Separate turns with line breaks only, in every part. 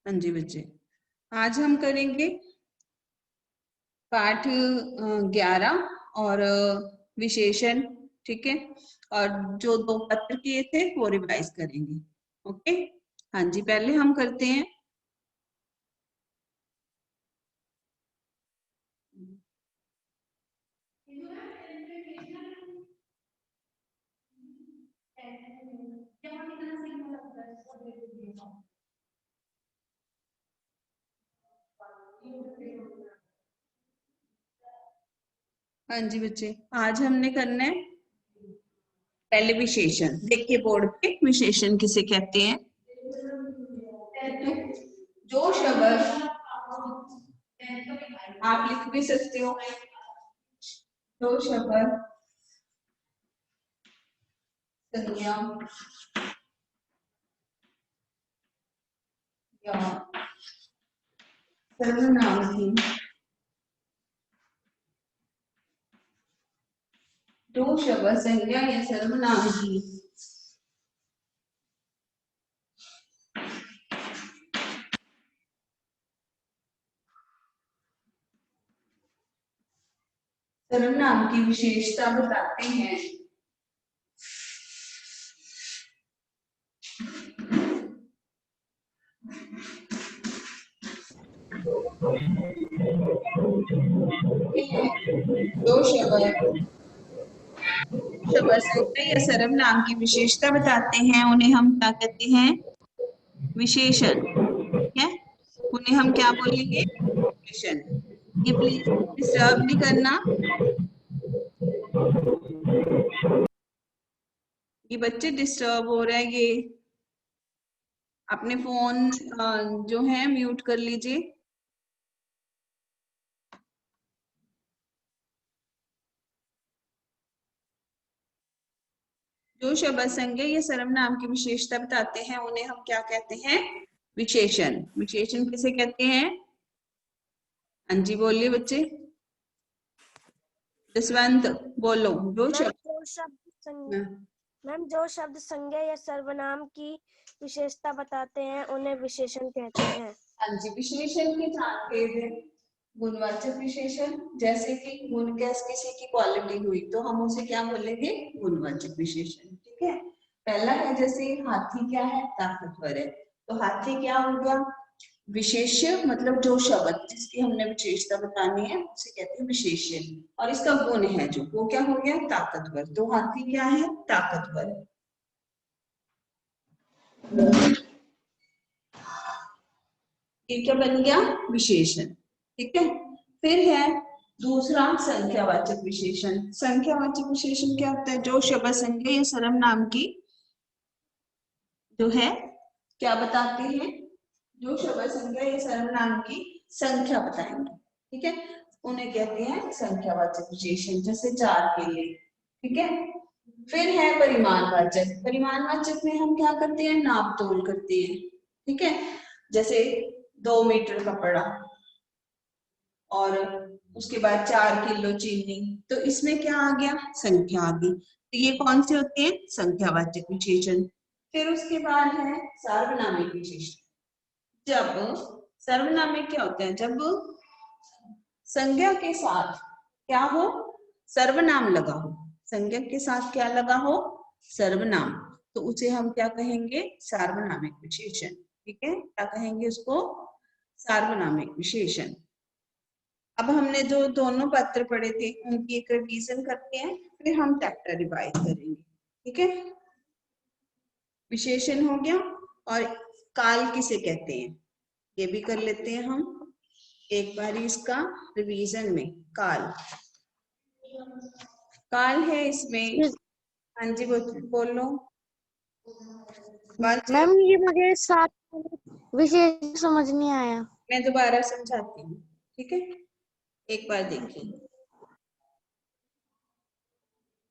हाँ जी बच्चे, आज हम करेंगे पाठ 11 और विशेषण। ठीक है, और जो 2 पत्र किए थे वो रिवाइज करेंगे। ओके, हाँ जी, पहले हम करते हैं हाँ जी बच्चे, आज हमने करना है पहले विशेषण। देखिए बोर्ड पे विशेषण किसे कहते हैं। जो शब्द आप लिख भी सकते हो, जो शब्द संज्ञा या सर्वनाम की, जो शब्द संज्ञा या सर्वनाम की सर्वनाम की विशेषता बताते हैं, जो शब्द संज्ञा या सर्वनाम की विशेषता बताते हैं उन्हें हम क्या कहते हैं, विशेषण। ठीक है, उन्हें हम क्या बोलेंगे, विशेषण। ये प्लीज डिस्टर्ब नहीं करना, ये बच्चे डिस्टर्ब हो रहा है। ये अपने फोन जो है म्यूट कर लीजिए। जो शब्द संज्ञा या सर्वनाम की विशेषता बताते हैं उन्हें हम क्या कहते हैं, विशेषण। विशेषण किसे कहते हैं, हाँ जी बोलिए बच्चे, जसवंत बोलो। जो शब्द,
मैम जो शब्द संज्ञा या सर्वनाम की विशेषता बताते हैं उन्हें विशेषण कहते हैं।
हाँ जी, विशेषण के 4 भेद हैं। गुणवाचक विशेषण, जैसे कि गुण किसी की क्वालिटी हुई तो हम उसे क्या बोलेंगे, गुणवाचक विशेषण। ठीक है, पहला है जैसे हाथी क्या है, ताकतवर है, तो हाथी क्या हो गया, विशेष्य, मतलब जो शब्द जिसकी हमने विशेषता बतानी है उसे कहते हैं विशेषण। और इसका गुण है जो, वो क्या हो गया, ताकतवर, तो हाथी क्या है, ताकतवर है। ये क्या बन गया, विशेषण। ठीक है, फिर है दूसरा संख्यावाचक विशेषण। संख्यावाचक विशेषण क्या होता है, जो शब्द संज्ञा या सर्वनाम की जो है क्या बताते हैं, जो शब्द संज्ञा या सर्वनाम की संख्या बताएंगे। ठीक है, उन्हें कहते हैं संख्यावाचक विशेषण, जैसे 4 के लिए। ठीक है, फिर है परिमाणवाचक। परिमाणवाचक में हम क्या करते हैं, नाप तोल करते हैं। ठीक है, जैसे 2 मीटर कपड़ा और उसके बाद 4 किलो चीनी, तो इसमें क्या आ गया, संख्या आ गई। तो ये कौन से होते हैं, संख्यावाचक विशेषण। फिर उसके बाद है सार्वनामिक विशेषण। जब सर्वनामिक क्या होते हैं, जब संज्ञा के साथ क्या हो, सर्वनाम लगा हो। संज्ञा के साथ क्या लगा हो, सर्वनाम, तो उसे हम क्या कहेंगे, सार्वनामिक विशेषण। ठीक है, क्या कहेंगे उसको, सार्वनामिक विशेषण। अब हमने जो दोनों पत्र पढ़े थे उनकी एक रिवीजन करते हैं, फिर हम चैप्टर रिवाइज करेंगे। ठीक है, विशेषण हो गया, और काल किसे कहते हैं ये भी कर लेते हैं हम एक बार इसका रिवीजन में। काल, काल है इसमें, हाँ जी बोलो।
मैम ये मुझे 7 विशेष समझ नहीं आया।
मैं दोबारा समझाती हूँ, ठीक है, एक बार देखिए।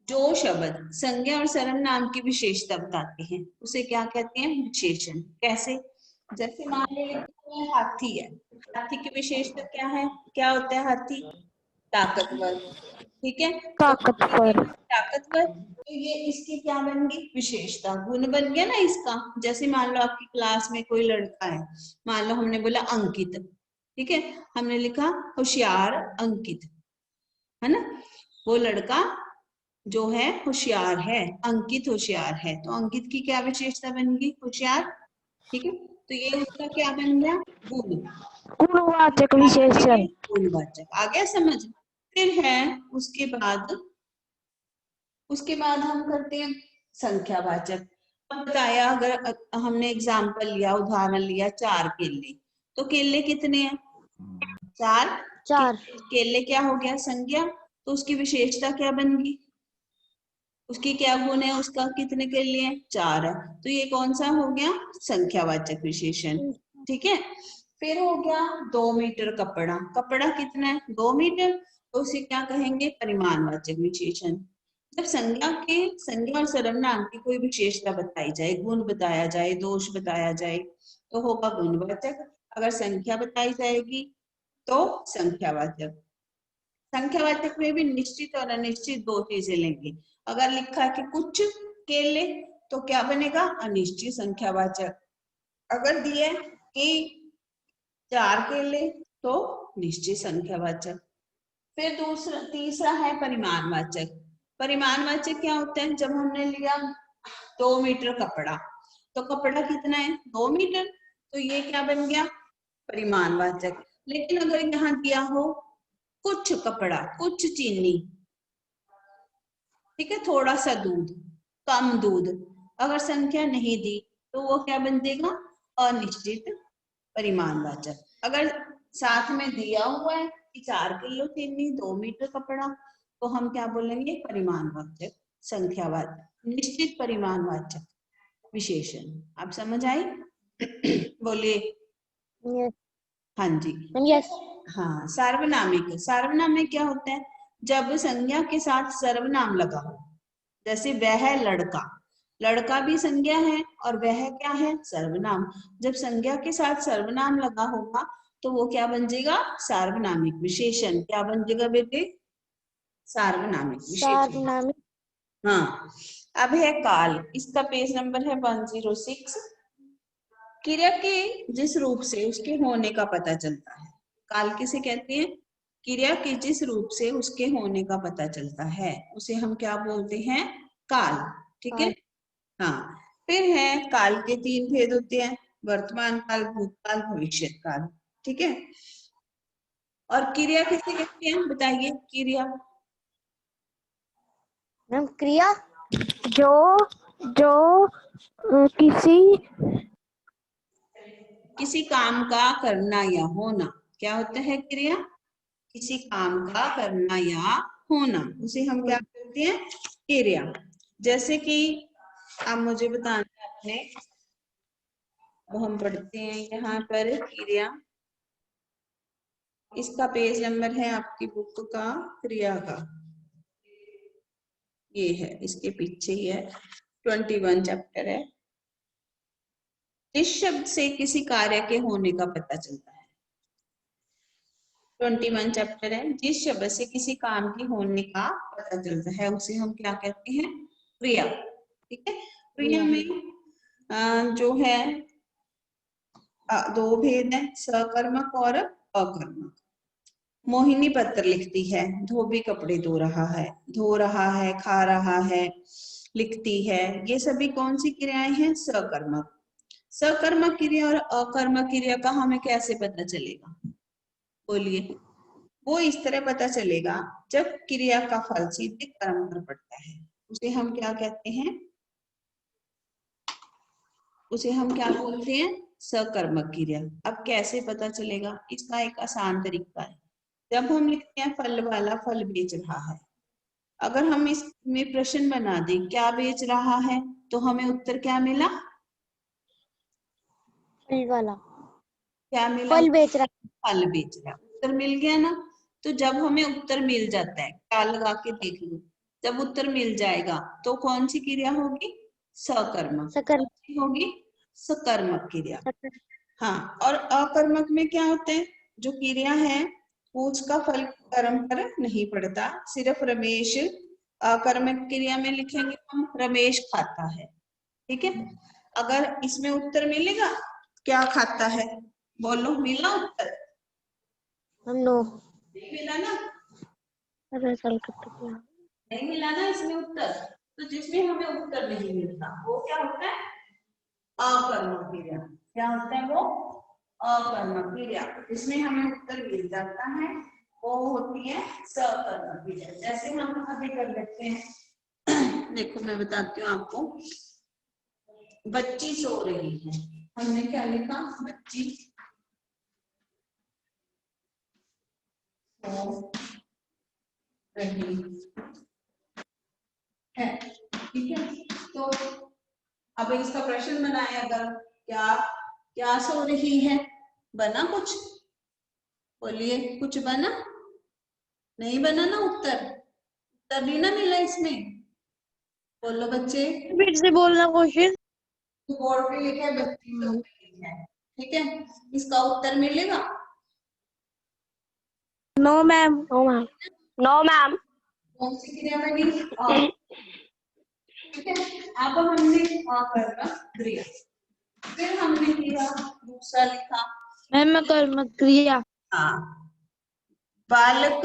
जो शब्द संज्ञा और सर्वनाम की विशेषता बताते हैं उसे क्या कहते हैं, विशेषण। कैसे, जैसे मान लीजिए हाथी है, हाथी की विशेषता क्या है, क्या होता है हाथी, ताकतवर, ठीक है।
ताकतवर।
ताकतवर, तो ये इसकी क्या बन गई, विशेषता, गुण बन गया ना इसका। जैसे मान लो आपकी क्लास में कोई लड़का है, मान लो हमने बोला अंकित, ठीक है, हमने लिखा होशियार अंकित, है ना, वो लड़का जो है होशियार है, अंकित होशियार है, तो अंकित की क्या विशेषता बन गई, होशियार, ठीक है। तो ये उसका क्या बन गया, गुण,
गुणवाचक विशेषण।
गुणवाचक, आ गया समझ। फिर है उसके बाद हम करते हैं संख्यावाचक। अब बताया, अगर हमने एग्जाम्पल लिया, उदाहरण लिया 4 केले, तो केले कितने हैं, 4।
चार।
केले क्या हो गया, संज्ञा, तो उसकी विशेषता क्या बन गई, उसकी क्या गुण है, उसका कितने केले हैं, 4 है, तो ये कौन सा हो गया, संख्यावाचक विशेषण, ठीक है। फिर हो गया 2 मीटर कपड़ा, कपड़ा कितना है, 2 मीटर, तो उसे क्या कहेंगे, परिमाणवाचक विशेषण। जब संज्ञा और सर्वनाम की कोई विशेषता बताई जाए, गुण बताया जाए, दोष बताया जाए, तो होगा गुणवाचक। अगर संख्या बताई जाएगी तो संख्यावाचक। संख्यावाचक में भी निश्चित और अनिश्चित 2 चीजें लेंगे। अगर लिखा है कि कुछ केले, तो क्या बनेगा, अनिश्चित संख्यावाचक। अगर दिए कि 4 केले, तो निश्चित संख्यावाचक। फिर तीसरा है परिमाणवाचक। परिमाणवाचक क्या होता है, जब हमने लिया 2 मीटर कपड़ा, तो कपड़ा कितना है, 2 मीटर, तो ये क्या बन गया, परिमाणवाचक। लेकिन अगर यहाँ दिया हो कुछ कपड़ा, कुछ चीनी, ठीक है, थोड़ा सा दूध, कम दूध, अगर संख्या नहीं दी, तो वो क्या बन जाएगा, अनिश्चित परिमाणवाचक। अगर साथ में दिया हुआ है कि 4 किलो चीनी, 2 मीटर कपड़ा, तो हम क्या बोलेंगे, परिमाणवाचक, संख्यावाचक, निश्चित परिमाणवाचक विशेषण। आप समझ आई? बोलिए। हाँ जी।
यस।
हाँ, सार्वनामिक। सार्वनामिक क्या होता है, जब संज्ञा के साथ सर्वनाम लगा हो, जैसे वह लड़का, लड़का भी संज्ञा है और वह क्या है, सर्वनाम। जब संज्ञा के साथ सर्वनाम लगा होगा, तो वो क्या बन जाएगा, सार्वनामिक विशेषण। क्या बन जाएगा बेटे, सार्वनामिक विशेषण।
सार्वनामिक।
हाँ, अब है काल, इसका पेज नंबर है 106। क्रिया के जिस रूप से उसके होने का पता चलता है, काल किसे कहते हैं, क्रिया के जिस रूप से उसके होने का पता चलता है, उसे हम क्या बोलते हैं, काल, ठीक है। हाँ, फिर है काल के 3 भेद होते हैं, वर्तमान काल, भूतकाल, भविष्य काल, ठीक है। और क्रिया किसे कहते हैं, बताइए, क्रिया,
मैम क्रिया जो
किसी काम का करना या होना, क्या होता है क्रिया, किसी काम का करना या होना, उसे हम क्या कहते हैं, क्रिया। जैसे कि अब मुझे बताना है आपने, अब हम पढ़ते हैं यहाँ पर क्रिया, इसका पेज नंबर है आपकी बुक का, क्रिया का, ये है, इसके पीछे ही है, 21 चैप्टर है। इस शब्द से किसी कार्य के होने का पता चलता है, 21 चैप्टर है। जिस शब्द से किसी काम की होने का पता चलता है, उसे हम क्या कहते हैं, क्रिया, ठीक है। क्रिया में जो है 2 भेद है, सकर्मक और अकर्मक। मोहिनी पत्र लिखती है, धोबी कपड़े धो रहा है, खा रहा है, लिखती है, ये सभी कौन सी क्रियाएं हैं, सकर्मक। सकर्मक क्रिया और अकर्मक क्रिया का हमें कैसे पता चलेगा, बोलिए। वो इस तरह पता चलेगा, जब क्रिया का फल सीधे कर्म पर पड़ता है, उसे हम क्या कहते हैं, उसे हम क्या बोलते हैं, सकर्मक क्रिया। अब कैसे पता चलेगा, इसका एक आसान तरीका है। जब हम लिखते हैं फल वाला फल बेच रहा है, अगर हम इसमें प्रश्न बना दें क्या बेच रहा है, तो हमें उत्तर क्या मिला,
फल वाला,
क्या मिला,
फल बेच रहा,
फल बेच रहा, उत्तर मिल गया ना। तो जब हमें उत्तर मिल जाता है, क्या लगा के देख लो, जब उत्तर मिल जाएगा तो कौन सी क्रिया होगी, सकर्मक होगी, सकर्मक क्रिया। हाँ, और अकर्मक में क्या होता है, जो क्रिया है पूछ का फल कर्म पर नहीं पड़ता, सिर्फ रमेश अकर्मक क्रिया में लिखेंगे हम रमेश खाता है। ठीक है, अगर इसमें उत्तर मिलेगा क्या खाता है, बोलो मिला उत्तर?
नो
नहीं मिला ना,
क्या
नहीं मिला ना इसमें उत्तर। तो जिसमें हमें उत्तर नहीं मिलता वो क्या होता है, अकर्मक क्रिया। क्या होता है वो, अकर्मक क्रिया। जिसमें हमें उत्तर मिल जाता है वो होती है सकर्मक क्रिया। जैसे हम अभी कर लेते हैं देखो मैं बताती हूँ आपको, बच्ची सो रही है, हमने क्या लिखा, बच्ची सो रही है। ठीक है, तो अब इसका प्रश्न बनाए, अगर क्या क्या सो रही है, बना कुछ, बोलिए कुछ बना? नहीं बना ना उत्तर, उत्तर नहीं ना मिला इसमें, बोलो बच्चे।
फिर से बोलना क्वेश्चन।
बोर्ड पे लिखा है बच्ची सो रही है, ठीक है, इसका उत्तर मिलेगा?
No ma'am. No ma'am. No ma'am.
कौन सी क्रिया बनी, ठीक है। अब हमने अकर्मक क्रिया, फिर हमने किया दूसरा लिखा,
मैम कर्मक क्रिया।
हाँ, बालक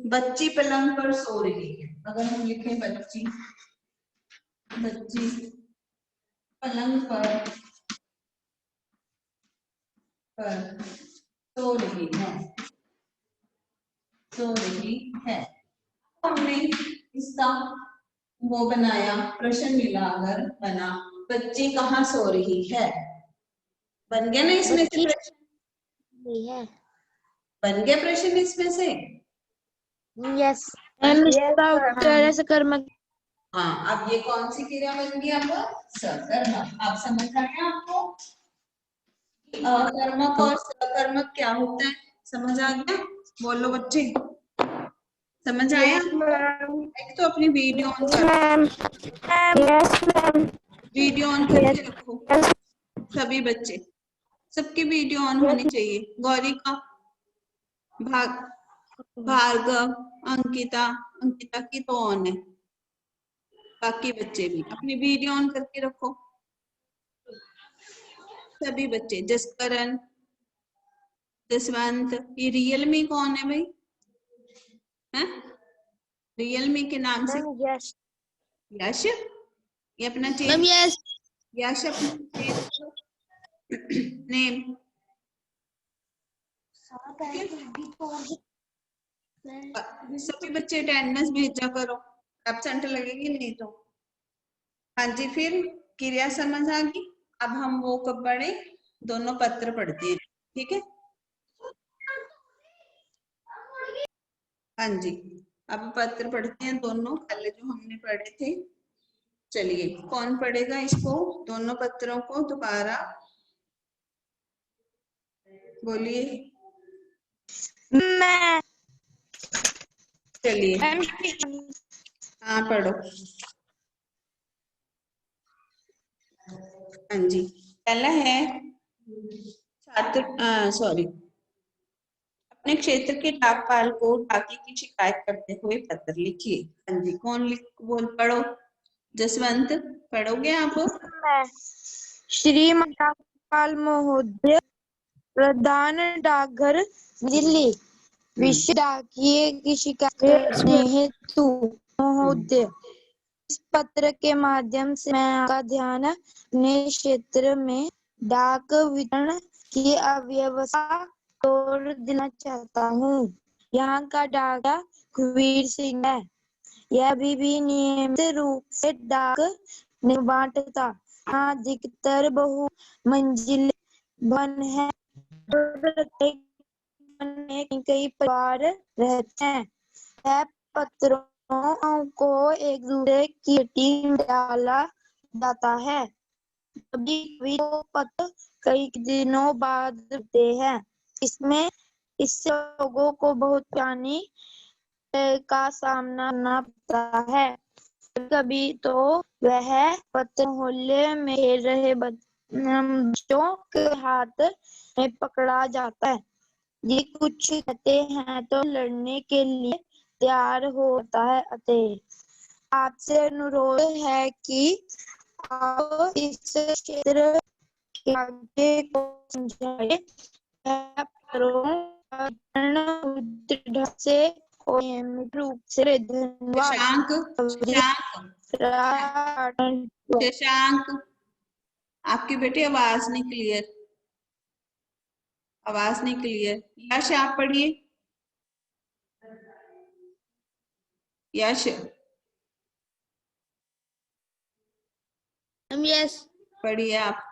बच्ची पलंग पर सो रही है। अगर हम लिखे बच्ची, बच्ची पलंग पर सो रही है, सो रही है। हमने इसका वो बनाया, प्रश्न मिला, अगर बना बच्ची कहाँ सो रही है, बन गया ना इसमें से प्रश्न,
है।
बन गया प्रश्न इसमें से।
यस मैम, इसका उत्तर है सकर्मक।
हाँ, अब ये कौन सी क्रिया बन गई, अब सकर्मक। आप समझ आया आपको, अकर्मक और सकर्मक क्या होता है, समझ आ गया? बोलो बच्चे, समझ आया आपको? एक तो अपनी वीडियो ऑन कर,
यस मैम।
वीडियो ऑन करके रखो सभी बच्चे, सबकी वीडियो ऑन होनी चाहिए। गौरी का, भार्गव, अंकिता, अंकिता की तो ऑन है, बाकी बच्चे भी अपनी वीडियो ऑन करके रखो सभी बच्चे। जसकरण, जसवंत, ये रियलमी कौन है भाई, है रियलमी के नाम से
यस
यश, ये अपना चेंज,
मैम। यस
यश अपना नेम, सभी बच्चे अटेंडेंस भेजा करो, एब्सेंट लगेगी नहीं तो। हाँ जी, फिर क्रिया समझ आ गई। अब हम वो कब पढ़े, दोनों पत्र पढ़ते हैं, ठीक है। हाँ जी, अब पत्र पढ़ते हैं दोनों, पहले जो हमने पढ़े थे। चलिए, कौन पढ़ेगा इसको, दोनों पत्रों को दोबारा बोलिए।
मैं।
चलिए,
मैम
हाँ पढ़ो। हाँ जी, पहला है छात्र, सॉरी, अपने क्षेत्र के डाकपाल को डाके की शिकायत करते हुए पत्र लिखिए। हाँ जी, कौन बोल पढ़ो, जसवंत पढ़ोगे आप?
श्रीमान डाकपाल महोदय, प्रधान डाकघर दिल्ली, विश्व डाकिये की शिकायत करने हेतु महोदय, इस पत्र के माध्यम से मैं आपका ध्यान अपने क्षेत्र में डाक वितरण की अव्यवस्था तोड़ देना चाहता हूँ। यहाँ का डाका कुबीर सिंह है, यह अभी भी नियमित रूप से डाक नहीं बांटता। यहाँ अधिकतर बहु मंजिल भवन है, प्रत्येक में कई परिवार रहते हैं। यह पत्रों को एक दूसरे की टीम डाला जाता है, कभी कभी तो पत्र कई दिनों बाद होते हैं। इससे लोगों को बहुत हानि का सामना करना पड़ता है। कभी तो वह पत्र मोहल्ले में खेल रहे बच्चों के हाथ में पकड़ा जाता है। ये कुछ कहते हैं तो लड़ने के लिए तैयार होता है। अतः आपसे अनुरोध है कि आप इस क्षेत्र के आगे को समझाए ढंग से और नियमित रूप से। धन्यवाद।
शशांक, शशांक, शशांक, आपकी बेटी आवाज नहीं क्लियर, आवाज नहीं क्लियर। यश आप पढ़िए, यश
यस।
पढ़िए आप।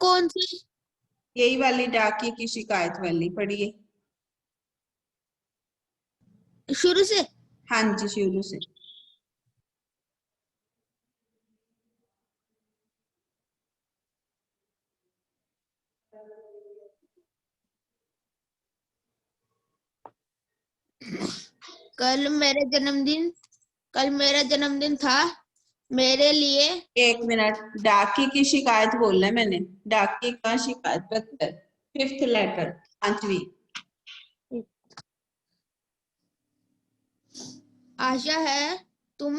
कौन सी?
यही वाली डाकिए की शिकायत वाली पढ़िए।
शुरू से?
हाँ जी, शुरू से।
कल मेरा जन्मदिन था। मेरे लिए
1 मिनट, डाकी की शिकायत बोलना है मैंने। डाकी का शिकायत पत्र, 5th लेटर, 5वीं।
आशा है तुम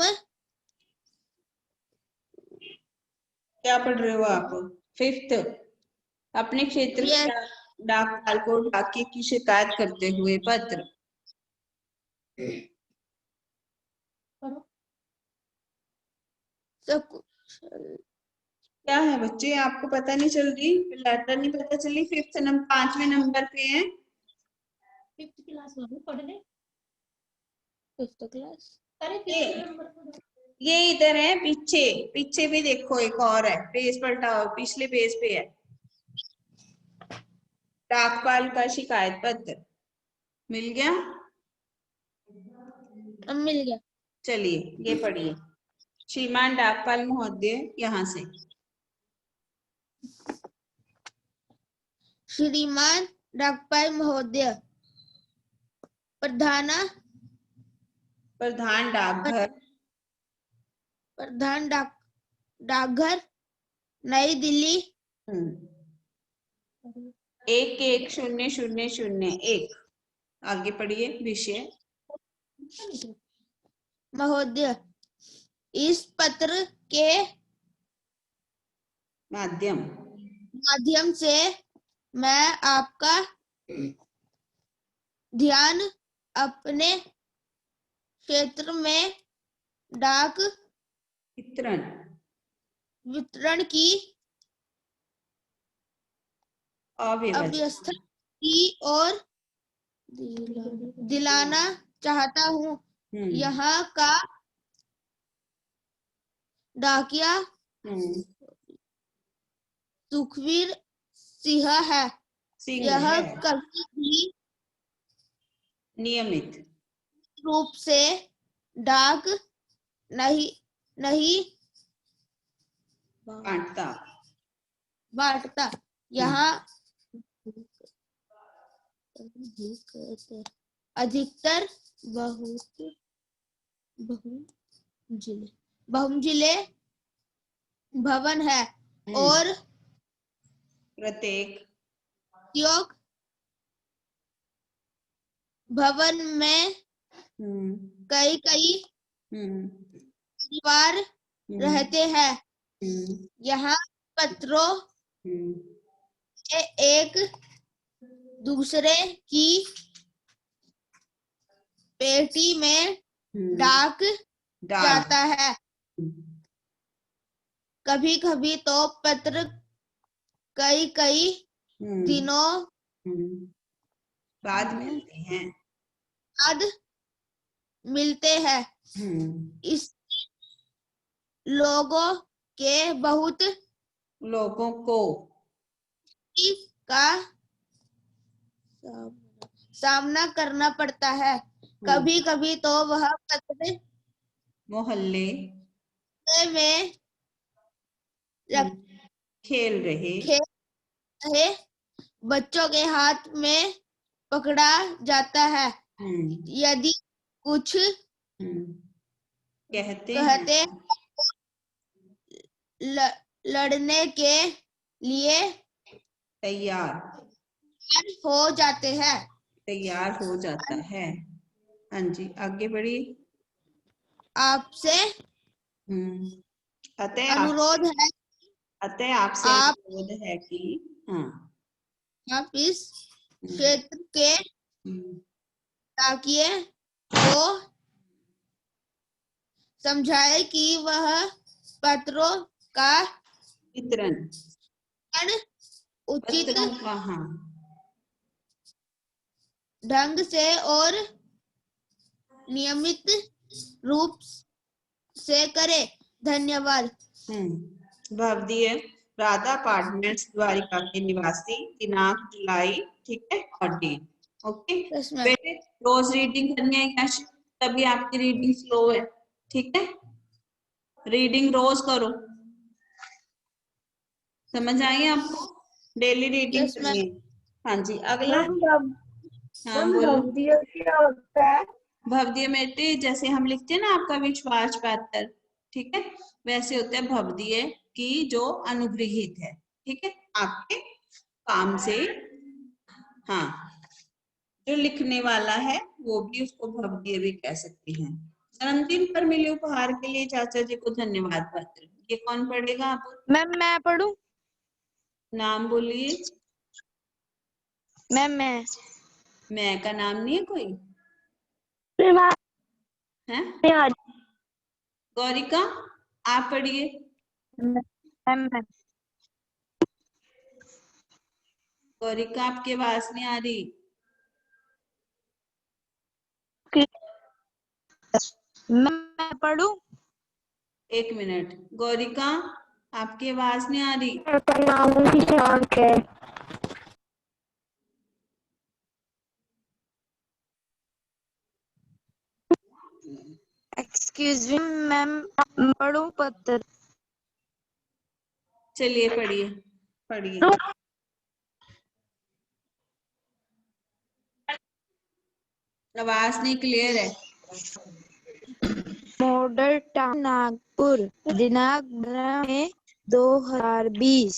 क्या पढ़ रहे हो आप? 5th। अपने क्षेत्र
Yes.
के डाकपाल को डाकी की शिकायत करते हुए पत्र।
सब
क्या है बच्चे, आपको पता नहीं चल रही? लेटर नहीं पता चली? 5th नंबर, 5वें नंबर पे है।
5th क्लास में पढ़ ले। 5th class. अरे
ये इधर है, पीछे पीछे भी देखो, एक और है, पेज पलटाओ, पिछले पेज पे है डाकपाल का शिकायत पत्र। मिल गया?
मिल गया।
चलिए ये पढ़िए। श्रीमान डाकपाल महोदय, यहाँ से।
श्रीमान डाकपाल महोदय, प्रधान
डाकघर,
डाकघर, नई दिल्ली।
110001। आगे पढ़िए विषय।
महोदय, इस पत्र के माध्यम से मैं आपका ध्यान अपने क्षेत्र में डाक वितरण की अव्यवस्था की ओर दिलाना चाहता हूँ। यहाँ का डाकिया सुखवीर सिंह है। यह कभी भी
नियमित
रूप से डाक नहीं बांटता। यहाँ अधिकतर बहुमंजिले भवन है और
प्रत्येक
भवन में कई परिवार रहते हैं। यहाँ पत्रों में एक दूसरे की पेटी में डाक जाता है। कभी कभी तो पत्र कई दिनों
बाद
मिलते हैं। इस लोगों को का सामना करना पड़ता है। कभी कभी तो वह पत्र
मोहल्ले
में
खेल रहे
बच्चों के हाथ में पकड़ा जाता है। यदि कुछ कहते लड़ने के लिए
तैयार
हो जाते हैं।
तैयार हो जाता है। हाँ जी, आगे बढ़िए।
आपसे अनुरोध है
अतः आपसे
आप
अनुरोध है कि हाँ
आप इस क्षेत्र के
हम्म,
ताकिए को समझाए कि वह पत्रों का
वितरण
उचित
पत्रों का हाँ
ढंग से और नियमित रूप से करे। धन्यवाद।
भवदीय राधा अपार्टमेंट्स द्वारिका के निवासी दिनांक जुलाई, ठीक है, और डेट। Okay
Yes, ma'am.
बेटे, रोज रीडिंग करनी है क्या? तभी आपकी रीडिंग स्लो है, ठीक है। रीडिंग रोज करो, समझ आई आपको? Daily reading
Yes, ma'am.
करनी है। हाँ जी, अगला। हाँ
मैम
बोलो।
भवदीय क्या होता है?
भवदीय बेटे जैसे हम लिखते हैं ना आपका विश्वास पात्र, ठीक है, वैसे होता है भवदीय की जो अनुग्रहित है, ठीक है, आपके काम से। हाँ, जो लिखने वाला है वो भी उसको भवदीय भी कह सकते हैं। जन्मदिन पर मिले उपहार के लिए चाचा जी को धन्यवाद पत्र, ये कौन पढ़ेगा? आप
मैम मैं पढ़ूं?
नाम बोलिए।
मैम
मैं का नाम नहीं है कोई है? गौरिका आप पढ़िए।
मैम
गौरिका आपकी आवाज नहीं आ रही।
मैं पढ़ूं?
एक मिनट, गौरिका आपकी आवाज नहीं आ रही।
एक्सक्यूज मी मैम, पढ़ूं पत्र?
चलिए पढ़िए पढ़िए। आवाज नहीं क्लियर है।
मॉडल टाउन नागपुर, दिनांक 12 में 2020।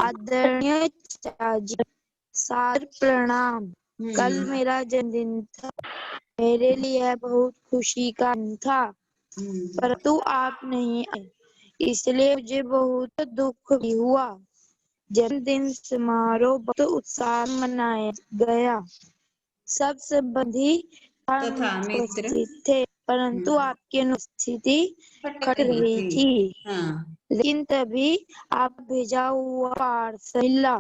आदरणीय चाची, सादर प्रणाम। कल मेरा जन्मदिन था। मेरे लिए बहुत खुशी का दिन था, परंतु आप नहीं आए, इसलिए मुझे बहुत दुख भी हुआ। जन्मदिन समारोह बहुत उत्साह से मनाया गया। सब संबंधी
तथा मित्र
उपस्थित थे, परंतु आपकी अनुपस्थिति खट रही थी।
हाँ।
लेकिन तभी आप भेजा हुआ पार्सल मिला,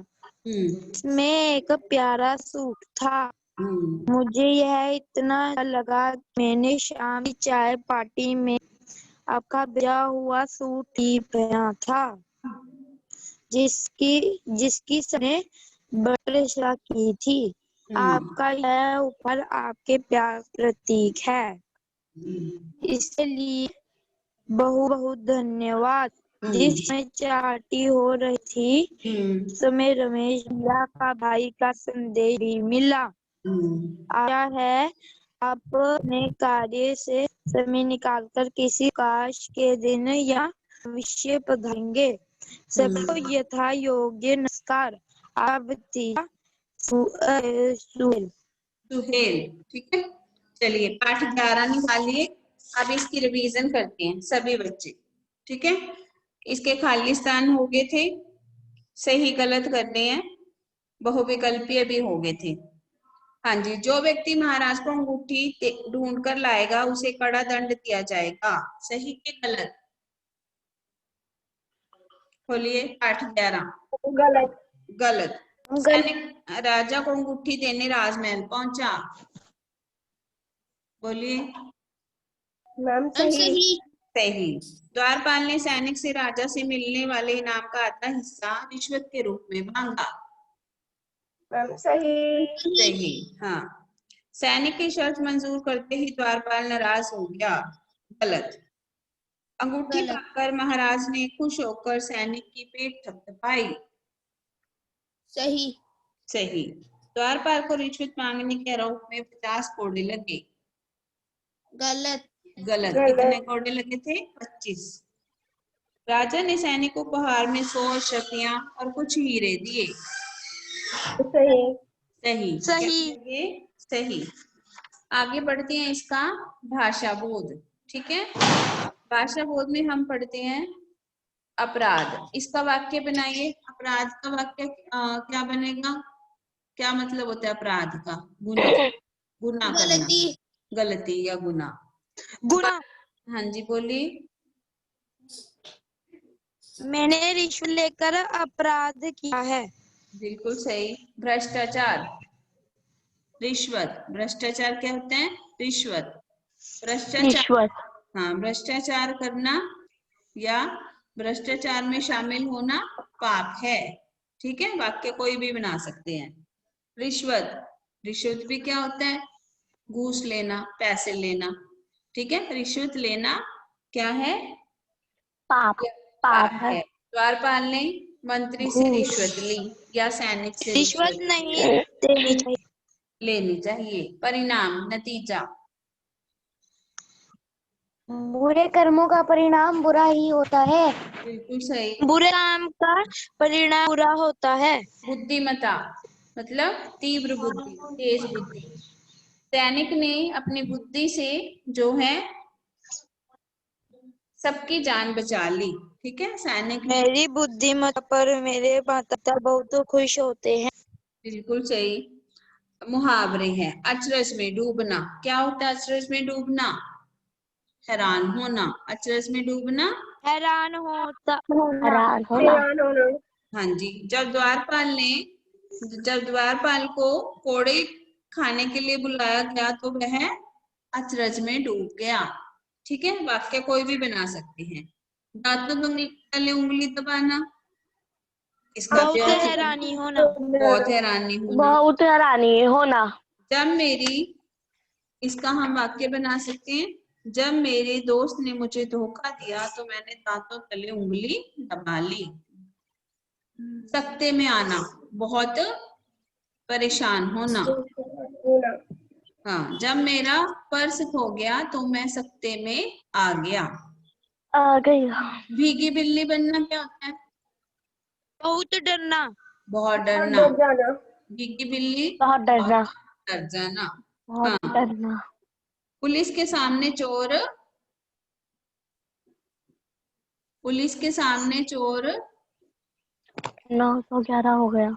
इसमें एक प्यारा सूट था। मुझे यह इतना अच्छा लगा कि मैंने शाम की चाय पार्टी में आपका भेजा हुआ सूट ही पहना था, जिसकी सबने बड़ी प्रशंसा की थी। आपका यह उपहार आपके प्यार प्रतीक है, इसलिए बहुत बहुत धन्यवाद। जिस समय चाटी हो रही थी, समय रमेश भैया का भाई का संदेश भी मिला। आशा है आप अपने कार्य से समय निकालकर किसी काश के दिन या भविष्य पधारेंगे। सबको यथा योग्य नमस्कार। आप भतीजा सुहेल।
ठीक है। चलिए पाठ 11 निकालिए। अब इसकी रिवीजन करते हैं सभी बच्चे, ठीक है। इसके खाली स्थान हो गए थे, सही गलत करने हैं, बहुविकल्पीय भी हो गए थे। हाँ जी, जो व्यक्ति महाराज को अंगूठी ढूंढ कर लाएगा उसे कड़ा दंड दिया जाएगा। सही के गलत? खोलिए पाठ 11।
गलत।
गलत। सैनिक राजा को अंगूठी देने राजमहल पहुंचा। बोलिए।
मैम सही।
सही। द्वारपाल ने सैनिक से राजा से मिलने वाले इनाम का आधा हिस्सा रिश्वत के रूप में मांगा।
मैम सही।
सही। हाँ। सैनिक की शर्त मंजूर करते ही द्वारपाल नाराज हो गया। गलत। अंगूठी पाकर महाराज ने खुश होकर सैनिक की पेट थपथपाई।
सही।
सही। द्वारपाल को रिश्वत मांगने के आरोप में 50 कोड़े लगे।
गलत।
गलत। कितने कोड़े लगे थे? 25। राजा ने सैनिक को उपहार में 100 शक्तियां और कुछ हीरे दिए।
सही।
सही।
सही।
क्या करेंगे? सही। आगे बढ़ते हैं इसका भाषा बोध। ठीक है, भाषा बोध में हम पढ़ते हैं अपराध। इसका वाक्य बनाइए। अपराध का वाक्य क्या बनेगा? क्या मतलब होता है अपराध का? गुनाह, गुनाह करना,
गलती।
गलती या गुनाह।
गुनाह।
हाँ जी, बोलिए।
मैंने रिश्वत लेकर अपराध किया है।
बिल्कुल सही। भ्रष्टाचार, रिश्वत। भ्रष्टाचार क्या होता है? रिश्वत। भ्रष्टाचार, हाँ, भ्रष्टाचार करना या भ्रष्टाचार में शामिल होना पाप है। ठीक है, वाक्य कोई भी बना सकते हैं। रिश्वत, रिश्वत भी क्या होता है? घूस लेना, पैसे लेना। ठीक है, रिश्वत लेना क्या है?
पाप।
पाप है। द्वारपाल ने मंत्री से
घूस।
रिश्वत ली या सैनिक से
रिश्वत
रिश्वत
नहीं देनी चाहिए।
लेनी चाहिए। परिणाम, नतीजा।
बुरे कर्मों का परिणाम बुरा ही होता है।
बिल्कुल सही।
बुरे काम का परिणाम बुरा होता है।
बुद्धिमता मतलब तीव्र बुद्धि, तेज बुद्धि। सैनिक ने अपनी बुद्धि से जो है सबकी जान बचा ली। ठीक है, सैनिक ने,
मेरी बुद्धिमत्ता पर मेरे माता पिता बहुत खुश होते हैं।
बिल्कुल सही। मुहावरे हैं। अचरज में डूबना, क्या होता है अचरज में डूबना? हैरान होना। अचरज में डूबना,
हैरान होता
हैरान होना।
हाँ जी। जब द्वारपाल को कोड़े खाने के लिए बुलाया गया तो वह अचरज में डूब गया। ठीक है, वाक्य कोई भी बना सकते हैं। दांतों पर तले उंगली दबाना, इसका
बहुत
क्या?
हैरानी होना।
बहुत हैरानी होना।
बहुत हैरानी होना।
जब मेरी, इसका हम वाक्य बना सकते हैं। जब मेरे दोस्त ने मुझे धोखा दिया तो मैंने दांतों तले उंगली दबा ली। सकते में आना, बहुत परेशान होना। हाँ, जब मेरा पर्स खो गया तो मैं सकते में आ गया।
आ गई।
भीगी बिल्ली बनना क्या होता है?
बहुत डरना।
बहुत डरना।
डर जाना।
भीगी बिल्ली,
बहुत डरना।
डर जाना।
बहुत
हाँ।
डरना।
पुलिस के सामने चोर, पुलिस के सामने चोर
911 हो गया।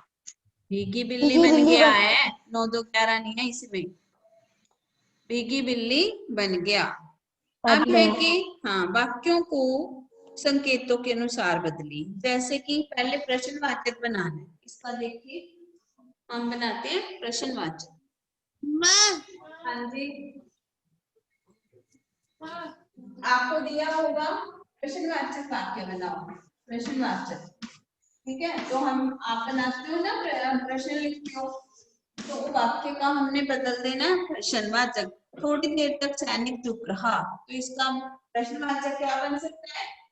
भीगी बिल्ली
भीगी
बन
बिल्ली
गया
बन-
है। 9-2-11 नहीं है इसमें, भीगी बिल्ली बन गया। अब है कि हाँ, वाक्यों को संकेतों के अनुसार बदली। जैसे कि पहले प्रश्नवाचक बनाना है। इसका देखिए, हम बनाते हैं प्रश्नवाचक। हाँ जी, आपको दिया होगा प्रश्नवाचक वाक्य बनाओ। प्रश्नवाचक, ठीक है। तो हम, आप बनाते हो ना, प्रश्न लिखते हो, तो वाक्य का हमने बदल देना प्रश्नवाचक। थोड़ी देर तक सैनिक चुप रहा, तो इसका प्रश्नवाचक क्या बन सकता है?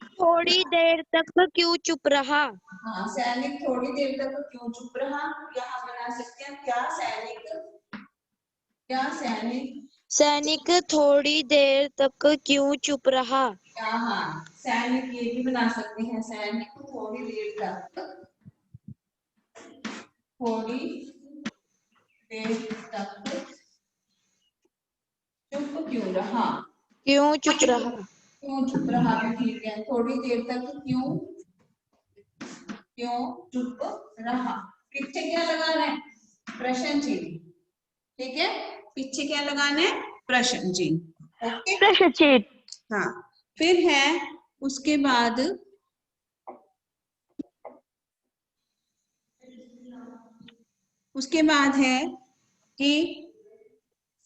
थोड़ी देर तक क्यों चुप रहा।
हाँ, सैनिक थोड़ी देर तक क्यों चुप रहा? यहाँ बना सकते हैं क्या सैनिक, क्या सैनिक,
सैनिक थोड़ी देर तक क्यों चुप रहा।
क्या, हाँ, सैनिक ये भी बना सकते हैं। सैनिक थोड़ी देर तक, थोड़ी देर तक चुप क्यों रहा?
क्यों चुप रहा।
क्यों चुप रहा भी ठीक है। थोड़ी देर तक क्यों, क्यों चुप रहा। पीछे क्या लगाना है? प्रश्न चिन्ह। ठीक है, पीछे क्या लगाना है? प्रश्न चिन्ह। ओके,
प्रश्न चिन्ह।
हाँ। फिर है उसके बाद, उसके बाद है कि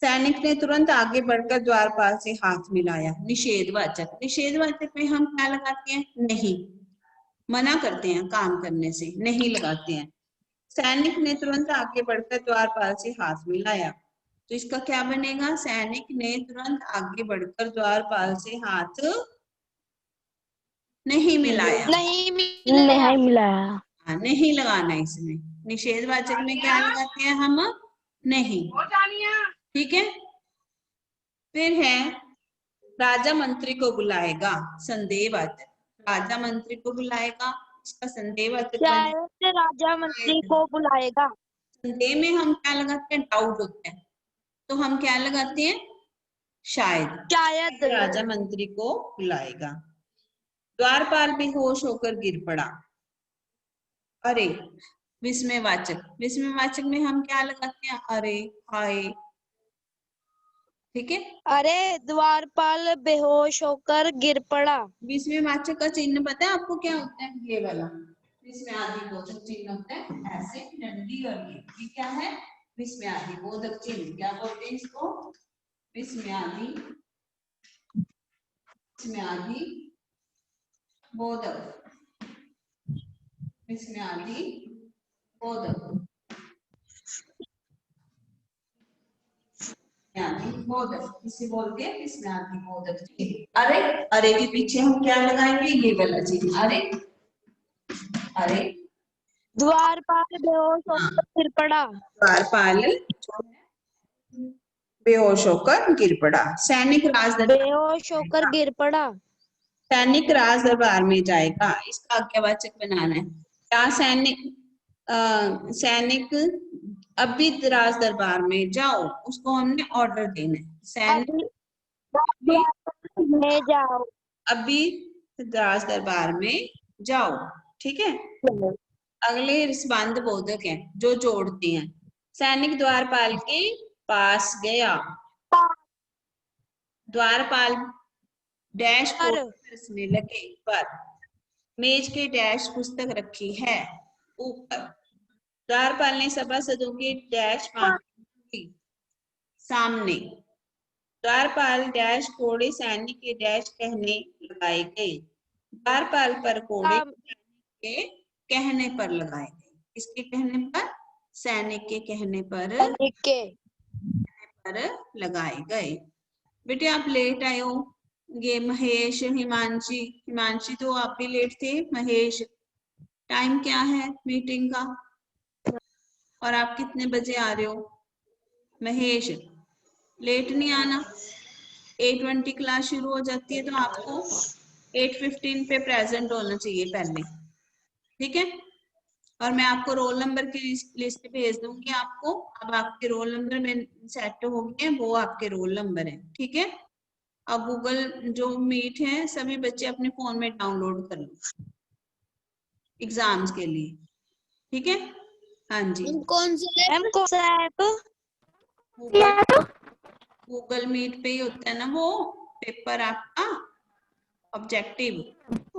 सैनिक ने तुरंत आगे बढ़कर द्वारपाल से हाथ मिलाया। निषेधवाचक, निषेधवाचक में हम क्या लगाते हैं? नहीं, मना करते हैं काम करने से, नहीं लगाते हैं। सैनिक ने तुरंत आगे बढ़कर द्वारपाल से हाथ मिलाया, तो इसका क्या बनेगा? सैनिक ने तुरंत आगे बढ़कर द्वारपाल से हाथ नहीं मिलाया।
नहीं मिलाया।
नहीं मिलाया।
हाँ, नहीं लगाना है इसमें। निषेधवाचक में क्या लगाते हैं हम? नहीं। ठीक है। फिर है राजा मंत्री को बुलाएगा। संदेहवाचक, राजा मंत्री को बुलाएगा, इसका संदेहवाचक बन
शायद राजा मंत्री को बुलाएगा।
संदेह में हम क्या लगाते हैं, डाउट होता है, तो हम क्या लगाते हैं, शायद।
शायद
राजा मंत्री को बुलाएगा। द्वारपाल बेहोश होकर गिर पड़ा। अरे विस्मयवाचक, विस्मयवाचक में हम क्या लगाते हैं, अरे, हाय, ठीक है।
अरे द्वारपाल बेहोश होकर गिर पड़ा।
विस्मयवाचक का चिन्ह पता है आपको क्या होता है, ये वाला विस्मयादिबोधक चिन्ह होता है, ऐसे डंडी और ये क्या है, विस्मयादिबोधक चिन्ह। क्या बोलते हैं इसको, विस्मयादिबोधक, बोधक, इसे बोलते हैं विस्मयादिबोधक चिन्ह। अरे, अरे के पीछे हम क्या लगाएंगे, ये वाला चिन्ह, अरे, अरे।
द्वारपाल बेहोश होकर गिर पड़ा।
द्वारपाल बेहोश होकर गिर पड़ा। सैनिक राजदरबार,
बेहोश होकर गिर पड़ा।
सैनिक राज दरबार में जाएगा, इसका आज्ञावाचक बनाना है। क्या सैनिक अभी राज दरबार में जाओ, उसको हमने ऑर्डर देना है। सैनिक
में जाओ,
अभी राज दरबार में जाओ, ठीक है। अगले रिस्पंद बोधक हैं जो जोड़ते हैं। सैनिक द्वारपाल के पास गया। द्वारपाल डैश को हंसने लगे, पर मेज के डैश पुस्तक रखी है ऊपर। द्वारपाल ने सभासदों के डैश मांगी सामने। द्वारपाल डैश कोड़े सैनिक के डैश कहने लगाए गए। द्वारपाल पर कोड़े के कहने पर लगाए गए। किसके कहने पर, सैनिक के कहने पर लगाए गए। बेटे आप लेट आए हो, ये महेश, हिमांशी, हिमांशी तो आप भी लेट थे। महेश, टाइम क्या है मीटिंग का, और आप कितने बजे आ रहे हो? महेश, लेट नहीं आना। 8:20 क्लास शुरू हो जाती है, तो आपको 8:15 पे प्रेजेंट होना चाहिए पहले, ठीक है। और मैं आपको रोल नंबर की लिस्ट भेज दूंगी आपको। अब आपके रोल नंबर में सेट हो गए हैं, वो आपके रोल नंबर है, ठीक है। अब गूगल जो मीट है सभी बच्चे अपने फोन में डाउनलोड कर लो एग्जाम्स के लिए, ठीक है। हाँ जी,
कौन सा ऐप?
गूगल मीट पे ही होता है ना वो पेपर आपका, ऑब्जेक्टिव।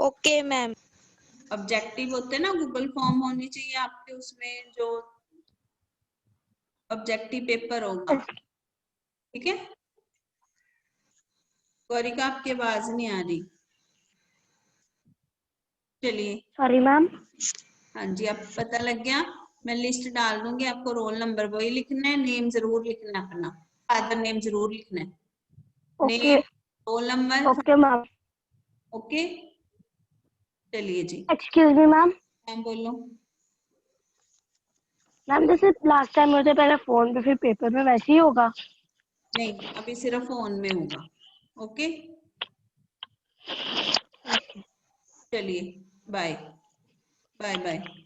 Okay ma'am.
ऑब्जेक्टिव होते हैं ना, गूगल फॉर्म होनी चाहिए आपके, उसमें जो ऑब्जेक्टिव पेपर होगा, ठीक है। गौरिका आपकी आवाज नहीं आ रही, चलिए।
Sorry ma'am.
हाँ जी, अब पता लग गया। मैं लिस्ट डाल दूंगी, आपको रोल नंबर वही लिखना है, नेम जरूर लिखना है अपना, फादर नेम जरूर लिखना है।
Okay
name, roll number,
okay ma'am.
Okay. चलिए जी,
एक्सक्यूज मी मैम।
मैम बोलो।
मैम जैसे लास्ट टाइम मुझे पहले फोन पे फिर पेपर में वैसे ही होगा?
नहीं, अभी सिर्फ फोन में होगा, ओके। चलिए, बाय बाय बाय।